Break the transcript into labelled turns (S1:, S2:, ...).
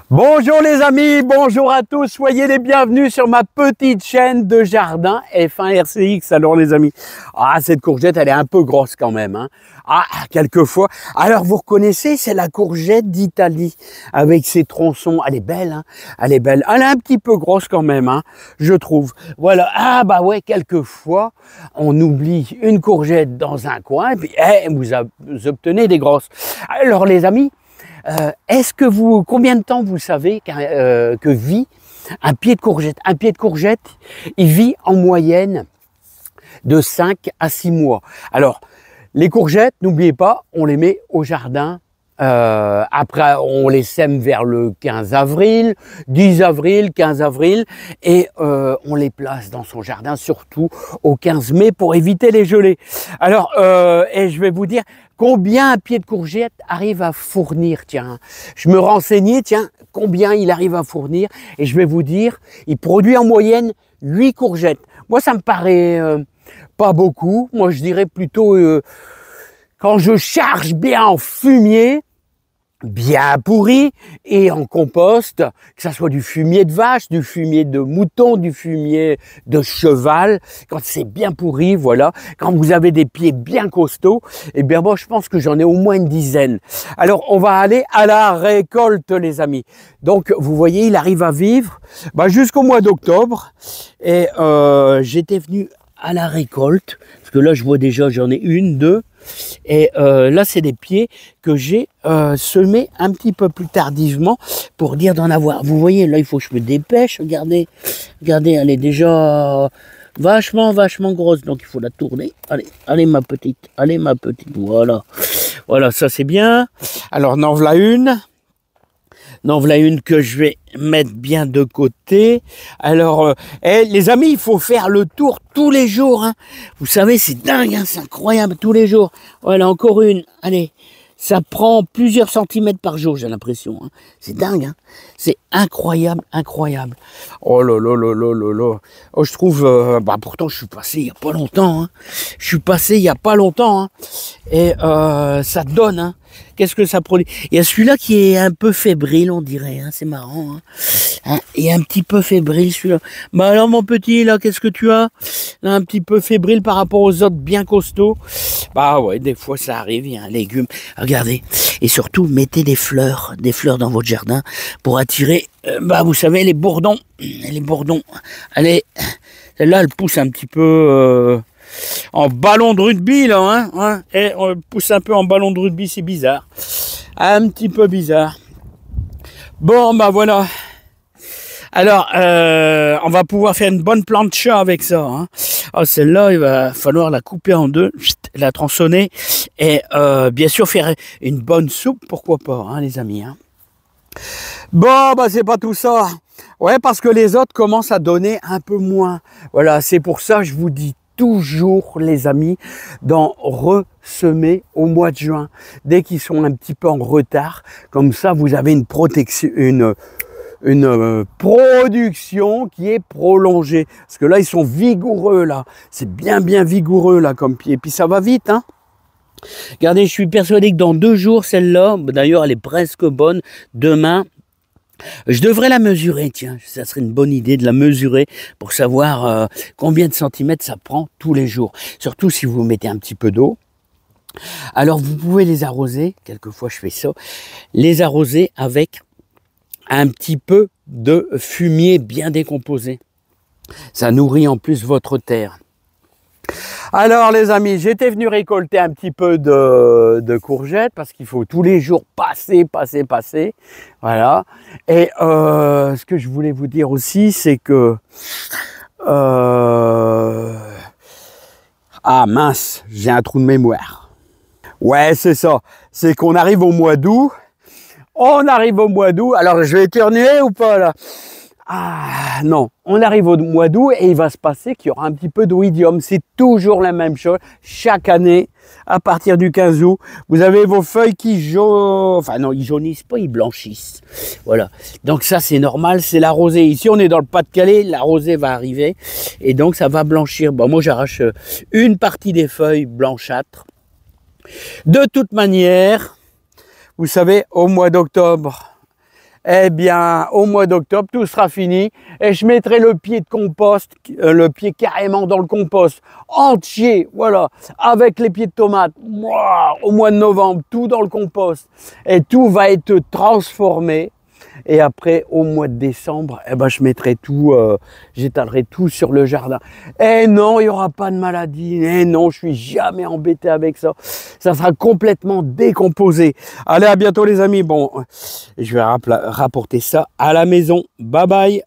S1: Bonjour les amis, bonjour à tous, soyez les bienvenus sur ma petite chaîne de jardin F1 RCX. Alors les amis, cette courgette elle est un peu grosse quand même, hein. Quelquefois. Alors vous reconnaissez, c'est la courgette d'Italie avec ses tronçons. Elle est belle, hein. Elle est belle. Elle est un petit peu grosse quand même, hein, je trouve. Voilà. Ouais, quelquefois on oublie une courgette dans un coin et puis vous obtenez des grosses. Alors les amis, combien de temps vous savez que vit un pied de courgette? Un pied de courgette, il vit en moyenne de 5 à 6 mois. Alors, les courgettes, n'oubliez pas, on les met au jardin. Après, on les sème vers le 15 avril, 10 avril, 15 avril, et on les place dans son jardin, surtout au 15 mai, pour éviter les gelées. Alors, et je vais vous dire, combien un pied de courgette arrive à fournir? Tiens, je me renseignais, tiens, combien il arrive à fournir, et je vais vous dire, il produit en moyenne 8 courgettes. Moi, ça me paraît pas beaucoup. Moi, je dirais plutôt, quand je charge bien en fumier, bien pourri, et en compost, que ça soit du fumier de vache, du fumier de mouton, du fumier de cheval, quand c'est bien pourri, voilà, quand vous avez des pieds bien costauds, eh bien moi je pense que j'en ai au moins une dizaine. Alors on va aller à la récolte les amis. Donc vous voyez, il arrive à vivre jusqu'au mois d'octobre, et j'étais venu à la récolte, parce que là je vois déjà j'en ai une, deux, et là c'est des pieds que j'ai semés un petit peu plus tardivement pour dire d'en avoir. Vous voyez là il faut que je me dépêche, regardez, elle est déjà vachement grosse, donc il faut la tourner. Allez ma petite, voilà ça c'est bien. Alors n'en voilà une que je vais mettre bien de côté. Alors, les amis, il faut faire le tour tous les jours, hein. Vous savez, c'est dingue, hein, c'est incroyable, tous les jours. Voilà, encore une. Allez, ça prend plusieurs centimètres par jour, j'ai l'impression, hein. C'est dingue, hein. C'est incroyable. Oh là là là là là là. Oh, je trouve, pourtant, je suis passé il n'y a pas longtemps, hein. Et ça donne, hein. Qu'est-ce que ça produit? Il y a celui-là qui est un peu fébrile, on dirait, hein, c'est marrant, hein. Il est un petit peu fébrile celui-là. Alors mon petit, là, qu'est-ce que tu as? Là, un petit peu fébrile par rapport aux autres bien costauds. Ouais, des fois ça arrive, il y a un légume. Regardez. Et surtout, mettez des fleurs dans votre jardin pour attirer, vous savez, les bourdons. Allez, celle-là, elle pousse un petit peu en ballon de rugby, là, hein, et on pousse un peu en ballon de rugby, c'est bizarre. Un petit peu bizarre. Bon, voilà. Alors, on va pouvoir faire une bonne plancha avec ça, hein. Celle-là, il va falloir la couper en deux, la tronçonner, et bien sûr faire une bonne soupe, pourquoi pas, hein, les amis, hein. Bon, c'est pas tout ça. Ouais, parce que les autres commencent à donner un peu moins. Voilà, c'est pour ça que je vous dis toujours, les amis, d'en ressemer au mois de juin, dès qu'ils sont un petit peu en retard. Comme ça, vous avez une protection, une production qui est prolongée. Parce que là, ils sont vigoureux, là. C'est bien vigoureux, là, comme pied. Et puis ça va vite, hein. Regardez, je suis persuadé que dans 2 jours, celle-là, d'ailleurs, elle est presque bonne. Demain, je devrais la mesurer, tiens, ça serait une bonne idée de la mesurer pour savoir combien de centimètres ça prend tous les jours. Surtout si vous mettez un petit peu d'eau. Alors vous pouvez les arroser, quelquefois je fais ça, les arroser avec un petit peu de fumier bien décomposé. Ça nourrit en plus votre terre. Alors les amis, j'étais venu récolter un petit peu de courgettes parce qu'il faut tous les jours passer. Voilà. Et ce que je voulais vous dire aussi, c'est que mince, j'ai un trou de mémoire. Ouais, c'est ça. C'est qu'on arrive au mois d'août. Alors je vais éternuer ou pas là? Non, on arrive au mois d'août et il va se passer qu'il y aura un petit peu d'oïdium. C'est toujours la même chose. Chaque année, à partir du 15 août, vous avez vos feuilles qui jaunissent. Enfin non, ils jaunissent pas, ils blanchissent. Voilà. Donc ça, c'est normal, c'est la rosée. Ici, on est dans le Pas-de-Calais, la rosée va arriver. Et donc, ça va blanchir. Moi, j'arrache une partie des feuilles blanchâtres. De toute manière, vous savez, au mois d'octobre,
S2: eh bien, au mois d'octobre, tout sera fini et je mettrai le pied de compost, le pied carrément dans le compost, entier, voilà, avec les pieds de tomates, au mois de novembre, tout dans le compost et tout va être transformé. Et après, au mois de décembre, eh ben, je mettrai tout, j'étalerai tout sur le jardin. Et non, il n'y aura pas de maladie. Et non, je suis jamais embêté avec ça. Ça sera complètement décomposé. Allez, à bientôt les amis. Bon, je vais rapporter ça à la maison. Bye bye.